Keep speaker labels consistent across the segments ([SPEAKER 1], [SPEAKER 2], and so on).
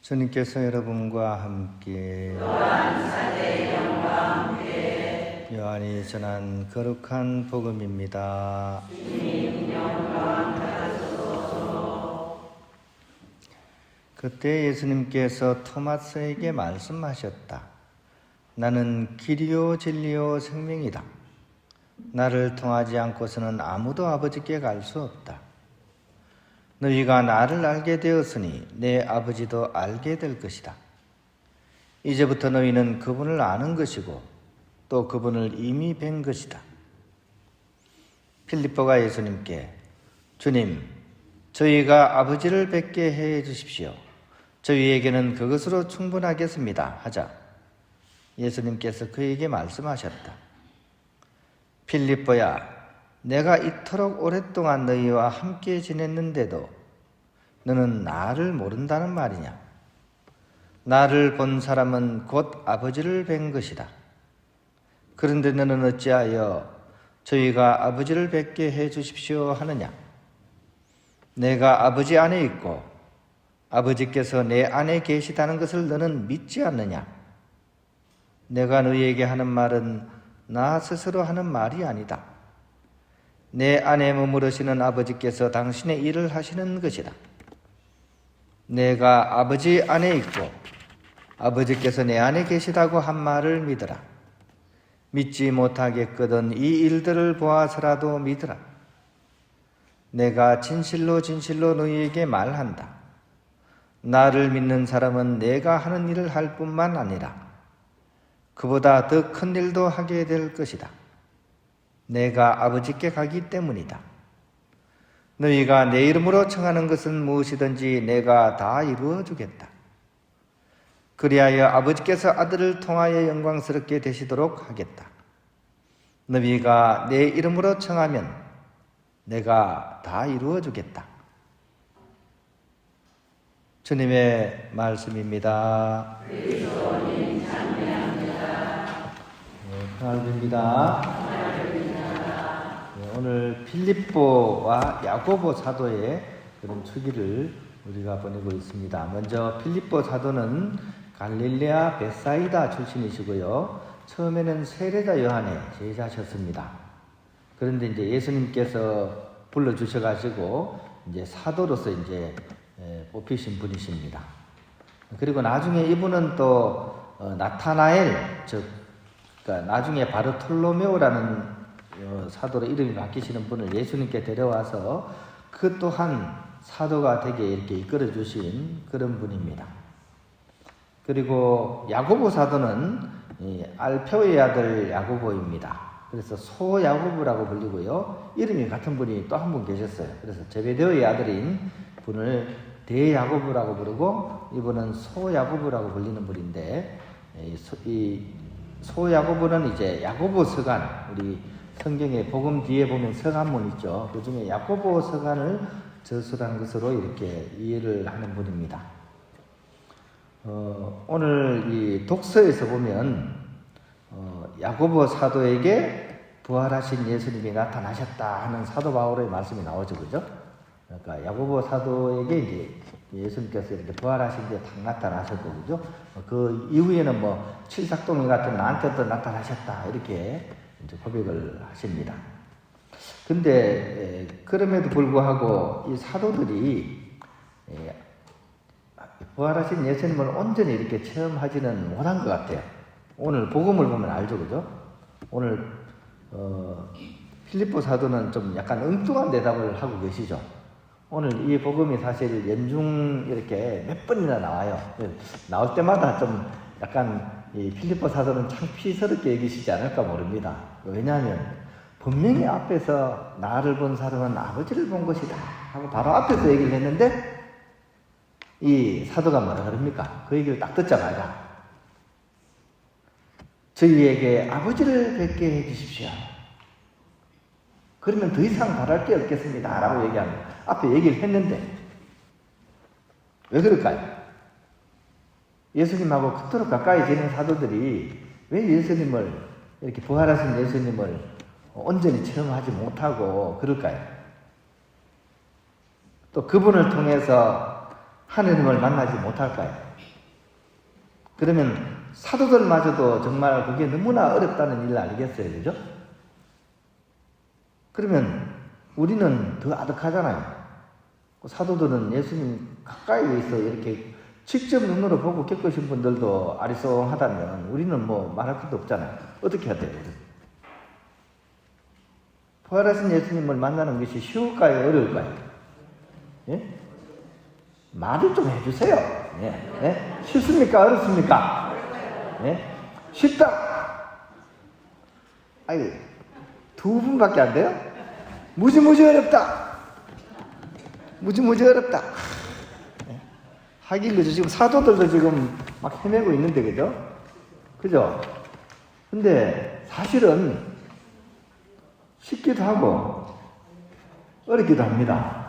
[SPEAKER 1] 주님께서 여러분과 함께 요한이 전한 거룩한 복음입니다. 그때 예수님께서 토마스에게 말씀하셨다. 나는 길이요 진리요 생명이다. 나를 통하지 않고서는 아무도 아버지께 갈 수 없다. 너희가 나를 알게 되었으니 내 아버지도 알게 될 것이다. 이제부터 너희는 그분을 아는 것이고 또 그분을 이미 뵌 것이다. 필립보가 예수님께 주님, 저희가 아버지를 뵙게 해 주십시오. 저희에게는 그것으로 충분하겠습니다. 하자 예수님께서 그에게 말씀하셨다. 필립보야, 내가 이토록 오랫동안 너희와 함께 지냈는데도 너는 나를 모른다는 말이냐? 나를 본 사람은 곧 아버지를 뵌 것이다. 그런데 너는 어찌하여 저희가 아버지를 뵙게 해 주십시오 하느냐? 내가 아버지 안에 있고 아버지께서 내 안에 계시다는 것을 너는 믿지 않느냐? 내가 너희에게 하는 말은 나 스스로 하는 말이 아니다. 내 안에 머무르시는 아버지께서 당신의 일을 하시는 것이다. 내가 아버지 안에 있고 아버지께서 내 안에 계시다고 한 말을 믿으라. 믿지 못하겠거든 이 일들을 보아서라도 믿으라. 내가 진실로 진실로 너희에게 말한다. 나를 믿는 사람은 내가 하는 일을 할 뿐만 아니라 그보다 더 큰 일도 하게 될 것이다. 내가 아버지께 가기 때문이다. 너희가 내 이름으로 청하는 것은 무엇이든지 내가 다 이루어 주겠다. 그리하여 아버지께서 아들을 통하여 영광스럽게 되시도록 하겠다. 너희가 내 이름으로 청하면 내가 다 이루어 주겠다. 주님의 말씀입니다. 그리스도님 찬미합니다. 평안입니다. 오늘 필립보와 야고보 사도의 그런 추기를 우리가 보내고 있습니다. 먼저 필립보 사도는 갈릴레아 벳사이다 출신이시고요. 처음에는 세례자 요한의 제자셨습니다. 그런데 이제 예수님께서 불러주셔가지고 이제 사도로서 이제 뽑히신 분이십니다. 그리고 나중에 이분은 또 나타나엘, 그러니까 나중에 바르톨로메오라는 사도로 이름이 바뀌시는 분을 예수님께 데려와서 그 또한 사도가 되게 이렇게 이끌어 주신 그런 분입니다. 그리고 야고보 사도는 알페오의 아들 야고보입니다. 그래서 소야고보라고 불리고요. 이름이 같은 분이 또 한 분 계셨어요. 그래서 제베데오의 아들인 분을 대야고보라고 부르고 이분은 소야고보라고 불리는 분인데 이 소야고보는 이제 야고보 서간, 우리 성경에 복음 뒤에 보면 서간문 있죠. 그 중에 야고보 서간을 저술한 것으로 이렇게 이해를 하는 분입니다. 오늘 이 독서에서 보면 야고보 사도에게 부활하신 예수님이 나타나셨다 하는 사도 바울의 말씀이 나오죠, 그죠? 그러니까 야고보 사도에게 이제 예수님께서 이렇게 부활하신 뒤에 탁 나타나셨고, 그죠? 그 이후에는 뭐 칠삭동이 같은 나한테도 나타나셨다 이렇게 이제 고백을 하십니다. 근데 그럼에도 불구하고 이 사도들이 부활하신 예수님을 온전히 이렇게 체험하지는 못한 것 같아요. 오늘 복음을 보면 알죠, 그죠? 오늘 필립보 사도는 좀 약간 엉뚱한 대답을 하고 계시죠. 오늘 이 복음이 사실 연중 이렇게 몇 번이나 나와요. 나올 때마다 좀 약간 이 필립보 사도는 창피스럽게 여기시지 않을까 모릅니다. 왜냐하면 분명히 앞에서 나를 본 사람은 아버지를 본 것이다 하고 바로 앞에서 얘기를 했는데 이 사도가 뭐라 그럽니까? 그 얘기를 딱 듣자마자 저희에게 아버지를 뵙게 해주십시오. 그러면 더 이상 바랄 게 없겠습니다 라고 얘기합니다. 앞에 얘기를 했는데 왜 그럴까요? 예수님하고 그토록 가까이 지낸 사도들이 왜 예수님을, 이렇게 부활하신 예수님을 온전히 체험하지 못하고 그럴까요? 또 그분을 통해서 하느님을 만나지 못할까요? 그러면 사도들마저도 정말 그게 너무나 어렵다는 일 아니겠어요? 그죠? 그러면 우리는 더 아득하잖아요. 사도들은 예수님 가까이에서 이렇게 직접 눈으로 보고 겪으신 분들도 아리송하다면 우리는 뭐 말할 것도 없잖아요. 어떻게 해야 돼요? 부활하신 예수님을 만나는 것이 쉬울까요? 어려울까요? 예? 말을 좀 해주세요. 예? 예? 쉽습니까? 어렵습니까? 예? 쉽다! 아니, 두 분밖에 안 돼요? 무지무지 어렵다! 무지무지 어렵다! 예? 하긴 그죠? 지금 사도들도 지금 막 헤매고 있는데, 그죠? 그죠? 근데 사실은 쉽기도 하고 어렵기도 합니다.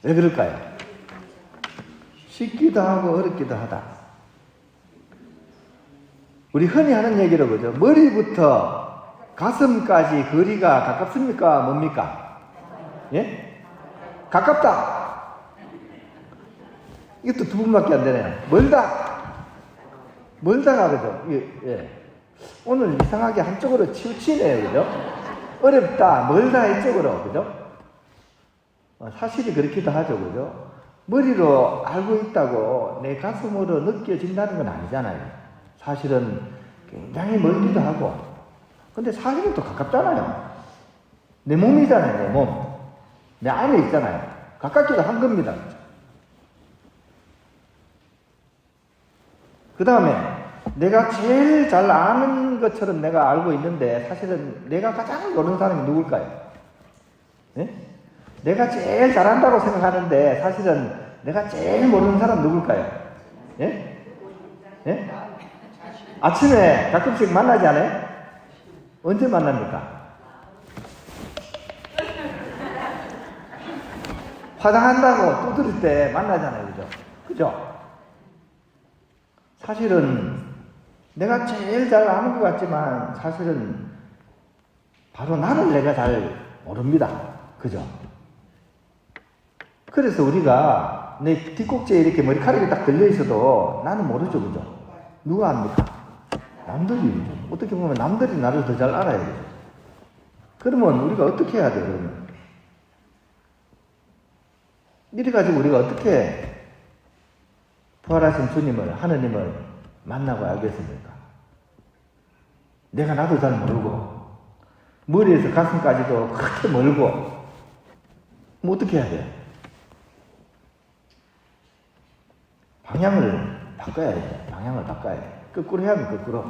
[SPEAKER 1] 왜 그럴까요? 쉽기도 하고 어렵기도 하다. 우리 흔히 하는 얘기로 그죠? 머리부터 가슴까지 거리가 가깝습니까? 뭡니까? 예? 가깝다. 이것도 두 분밖에 안 되네요. 멀다. 멀다가 그죠? 예. 오늘 이상하게 한쪽으로 치우치네요. 그죠? 어렵다, 멀다 이쪽으로, 그죠? 사실이 그렇기도 하죠, 그죠? 머리로 알고 있다고 내 가슴으로 느껴진다는 건 아니잖아요. 사실은 굉장히 멀기도 하고, 근데 사실은 또 가깝잖아요. 내 몸이잖아요, 내 몸. 내 안에 있잖아요. 가깝기도 한 겁니다. 그 다음에 내가 제일 잘 아는 것처럼 내가 알고 있는데 사실은 내가 가장 모르는 사람이 누굴까요? 예? 내가 제일 잘한다고 생각하는데 사실은 내가 제일 모르는 사람 누굴까요? 예? 예? 아침에 가끔씩 만나지 않아요? 언제 만납니까? 화장한다고 두드릴 때 만나잖아요. 그죠? 그죠? 사실은 내가 제일 잘 아는 것 같지만 사실은 바로 나를 내가 잘 모릅니다. 그죠? 그래서 우리가 내 뒷꼭지에 이렇게 머리카락이 딱 들려있어도 나는 모르죠. 그죠? 누가 압니까? 남들이. 그죠? 어떻게 보면 남들이 나를 더 잘 알아야 되죠. 그러면 우리가 어떻게 해야 돼요? 그러면 이래가지고 우리가 어떻게 부활하신 주님을, 하느님을 만나고 알겠습니까? 내가 나도 잘 모르고 머리에서 가슴까지도 그렇게 멀고 뭐 어떻게 해야 돼요? 방향을 바꿔야 돼요. 방향을 바꿔야 돼요. 거꾸로 해야 하면 거꾸로.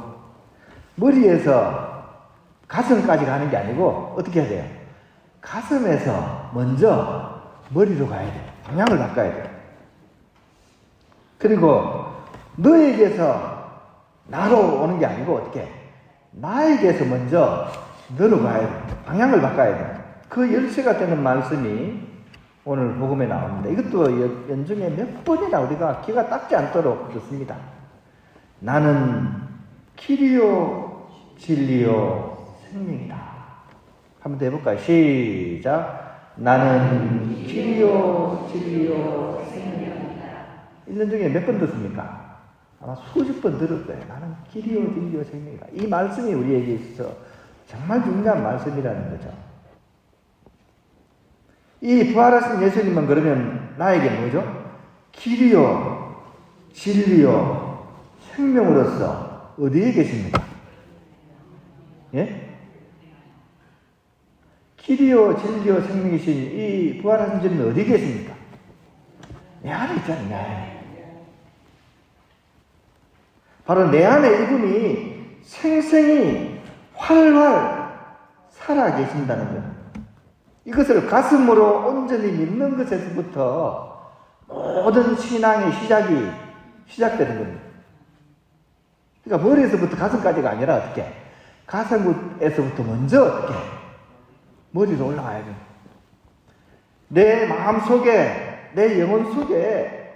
[SPEAKER 1] 머리에서 가슴까지 가는 게 아니고 어떻게 해야 돼요? 가슴에서 먼저 머리로 가야 돼요. 방향을 바꿔야 돼요. 그리고 너에게서 나로 오는 게 아니고 어떻게? 나에게서 먼저 너로 가야 돼요. 방향을 바꿔야 돼요. 그 열쇠가 되는 말씀이 오늘 복음에 나옵니다. 이것도 연중에 몇 번이나 우리가 귀가 닦지 않도록 그렇습니다. 나는 길이요 진리요 생명이다. 한번 더 해볼까요? 시작. 나는 길이요 진리요 생명이다. 1년 중에 몇 번 듣습니까? 아마 수십 번 들을 거예요. 나는 길이요 진리요 생명이다. 이 말씀이 우리에게 있어서 정말 중요한 말씀이라는 거죠. 이 부활하신 예수님은 그러면 나에게 뭐죠? 길이요 진리요 생명으로서 어디에 계십니까? 예? 길이요 진리요 생명이신 이 부활하신 주님은 어디 계십니까? 내 안에 있잖아요. 내 안에. 바로 내 안에 이분이 생생히 활활 살아 계신다는 거예요. 이것을 가슴으로 온전히 믿는 것에서부터 모든 신앙의 시작되는 겁니다. 그러니까 머리에서부터 가슴까지가 아니라 어떻게? 가슴에서부터 먼저 어떻게? 머리로 올라가야 돼요. 내 마음 속에, 내 영혼 속에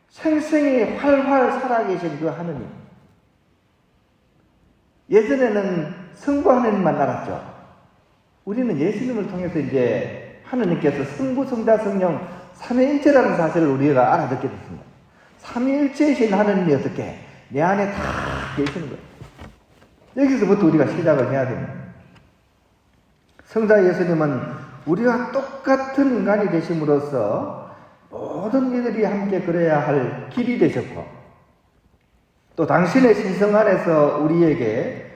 [SPEAKER 1] 생생히 활활 살아계신 그 하느님. 예전에는 성부 하느님만 알았죠. 우리는 예수님을 통해서 이제 하느님께서 성부, 성자, 성령 삼위일체라는 사실을 우리가 알아듣게 됐습니다. 삼위일체이신 하느님이 어떻게 내 안에 다 계시는 거예요. 여기서부터 우리가 시작을 해야 됩니다. 성자 예수님은 우리와 똑같은 인간이 되심으로써 모든 이들이 함께 걸어야 할 길이 되셨고, 또 당신의 신성 안에서 우리에게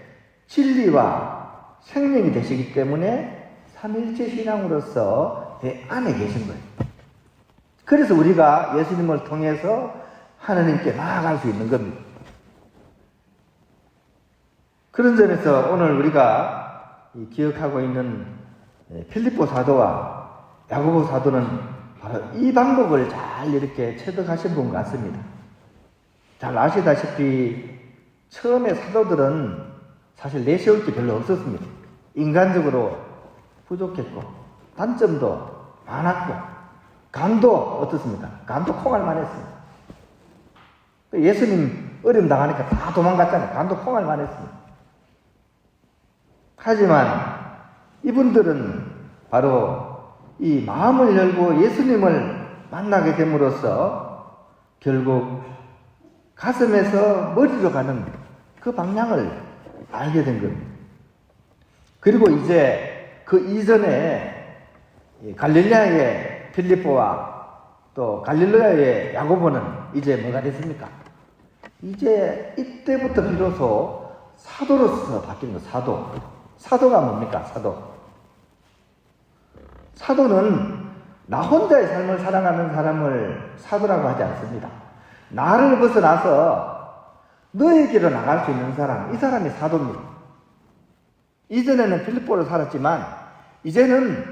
[SPEAKER 1] 진리와 생명이 되시기 때문에 삼일체 신앙으로서 내 안에 계신 거예요. 그래서 우리가 예수님을 통해서 하나님께 나아갈 수 있는 겁니다. 그런 점에서 오늘 우리가 기억하고 있는 필립보 사도와 야고보 사도는 바로 이 방법을 잘 이렇게 체득하신 분 같습니다. 잘 아시다시피 처음에 사도들은 사실 내세울 게 별로 없었습니다. 인간적으로 부족했고 단점도 많았고 간도 어떻습니까? 간도 콩알만 했습니다. 예수님 어려움 당하니까 다 도망갔잖아요. 간도 콩알만 했습니다. 하지만 이분들은 바로 이 마음을 열고 예수님을 만나게 됨으로써 결국 가슴에서 머리로 가는 그 방향을 알게 된 겁니다. 그리고 이제 그 이전에 갈릴레아의 필립보와 또 갈릴레아의 야고보는 이제 뭐가 됐습니까? 이제 이때부터 비로소 사도로서 바뀐 거. 사도가 뭡니까? 사도는 나 혼자의 삶을 살아가는 사람을 사도라고 하지 않습니다. 나를 벗어나서 너에게로 나갈 수 있는 사람, 이 사람이 사도입니다. 이전에는 필립보로 살았지만 이제는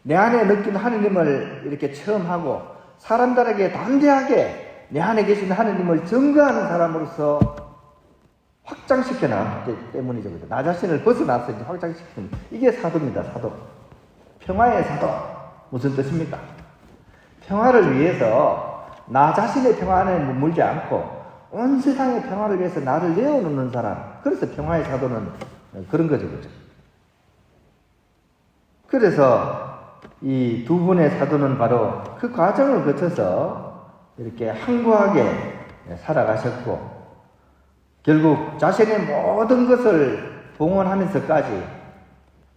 [SPEAKER 1] 내 안에 느낀 하느님을 이렇게 체험하고 사람들에게 담대하게 내 안에 계신 하느님을 증거하는 사람으로서 확장시켜 나갔기 때문이죠. 나 자신을 벗어나서 이제 확장시키는, 이게 사도입니다. 사도. 평화의 사도. 무슨 뜻입니까? 평화를 위해서 나 자신의 평화 안에 머물지 않고 온 세상의 평화를 위해서 나를 내어놓는 사람. 그래서 평화의 사도는 그런 거죠. 그죠? 그래서 이 두 분의 사도는 바로 그 과정을 거쳐서 이렇게 항구하게 살아가셨고, 결국 자신의 모든 것을 봉헌하면서까지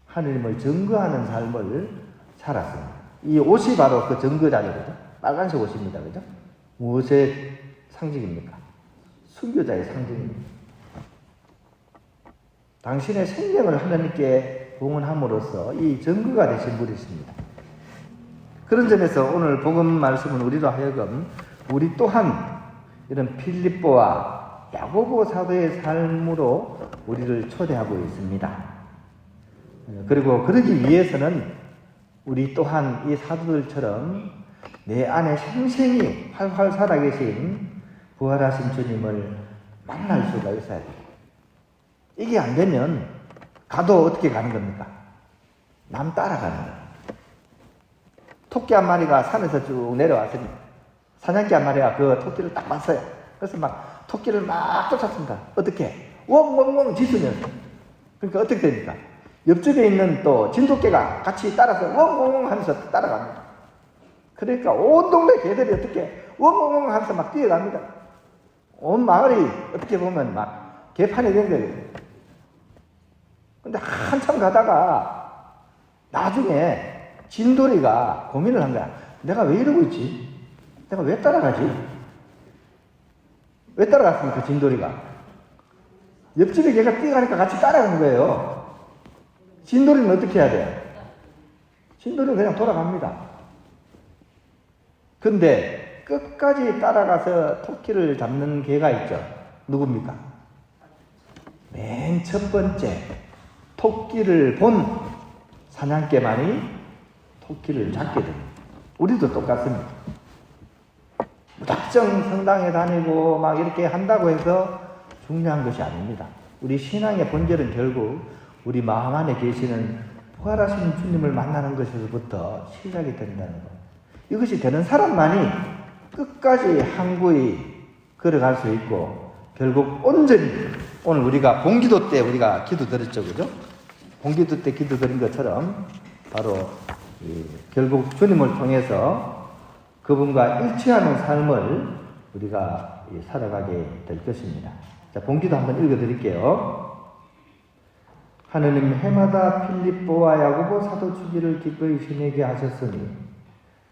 [SPEAKER 1] 하느님을 증거하는 삶을 살았습니다. 이 옷이 바로 그 증거자료죠. 빨간색 옷입니다. 그죠? 무엇의 상징입니까? 순교자의 상징입니다. 당신의 생명을 하나님께 봉헌함으로써 이 증거가 되신 분이십니다. 그런 점에서 오늘 복음 말씀은 우리로 하여금 우리 또한 이런 필립보와 야고보 사도의 삶으로 우리를 초대하고 있습니다. 그리고 그러기 위해서는 우리 또한 이 사도들처럼 내 안에 생생히 활활 살아계신 부활하신 주님을 만날 수가 있어야 돼요. 이게 안 되면 가도 어떻게 가는 겁니까? 남 따라가는 거예요. 토끼 한 마리가 산에서 쭉 내려왔습니다. 사냥개 한 마리가 그 토끼를 딱 봤어요. 그래서 막 토끼를 막 쫓았습니다. 어떻게? 웡웡웡 짖으면서. 그러니까 어떻게 됩니까? 옆집에 있는 또 진돗개가 같이 따라서 웡웡웡 하면서 따라갑니다. 그러니까 온 동네 개들이 어떻게 웡웡웡 하면서 막 뛰어갑니다. 온 마을이 어떻게 보면 막 개판이 된 거예요. 근데 한참 가다가 나중에 진돌이가 고민을 한 거야. 내가 왜 이러고 있지? 내가 왜 따라가지? 왜 따라갔습니까? 진돌이가. 옆집에 걔가 뛰어가니까 같이 따라가는 거예요. 진돌이는 어떻게 해야 돼요? 진돌이는 그냥 돌아갑니다. 근데 끝까지 따라가서 토끼를 잡는 개가 있죠. 누굽니까? 맨 첫 번째 토끼를 본 사냥개만이 토끼를 잡게 됩니다. 우리도 똑같습니다. 무작정 성당에 다니고 막 이렇게 한다고 해서 중요한 것이 아닙니다. 우리 신앙의 본질은 결국 우리 마음 안에 계시는 부활하신 주님을 만나는 것에서부터 시작이 된다는 것. 이것이 되는 사람만이 끝까지 항구히 걸어갈 수 있고 결국 온전히, 오늘 우리가 봉기도 때 우리가 기도 드렸죠. 그죠? 봉기도 때 기도 드린 것처럼 바로 결국 주님을 통해서 그분과 일치하는 삶을 우리가 살아가게 될 것입니다. 자, 본기도 한번 읽어드릴게요. 하느님 해마다 필립보와 야고보 사도 주기를 기꺼이 지내게 하셨으니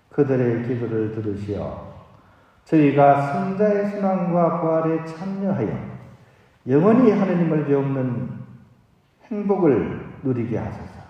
[SPEAKER 1] 그들의 기도를 들으시어 저희가 성자의 순환과 부활에 참여하여 영원히 하느님을 배우는 행복을 누리게 하소서.